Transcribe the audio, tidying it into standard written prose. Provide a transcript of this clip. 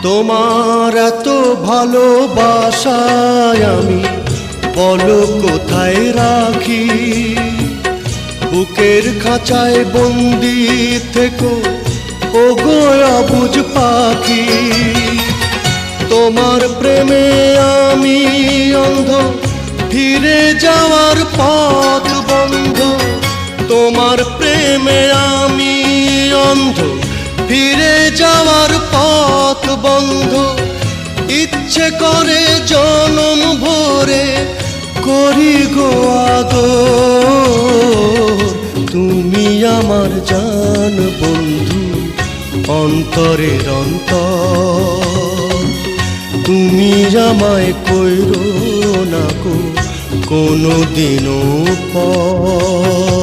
তোমার এত ভালোবাসায় আমি বলো কোথায় রাখি। বুকের খাঁচায় বন্দি থেকো ওগো অবুঝ পাখি। তোমার প্রেমে আমি অন্ধ, ফিরে যাওয়ার পথ বন্ধ। তোমার প্রেমে আমি অন্ধ, ফিরে যাওয়ার পথ বন্ধ। ইচ্ছে করে জনম ভরে করি গো আদর। তুমি আমার জান বন্ধু, অন্তরের অন্তর। তুমি আমায় কইরো না গো কোনো দিনও পর।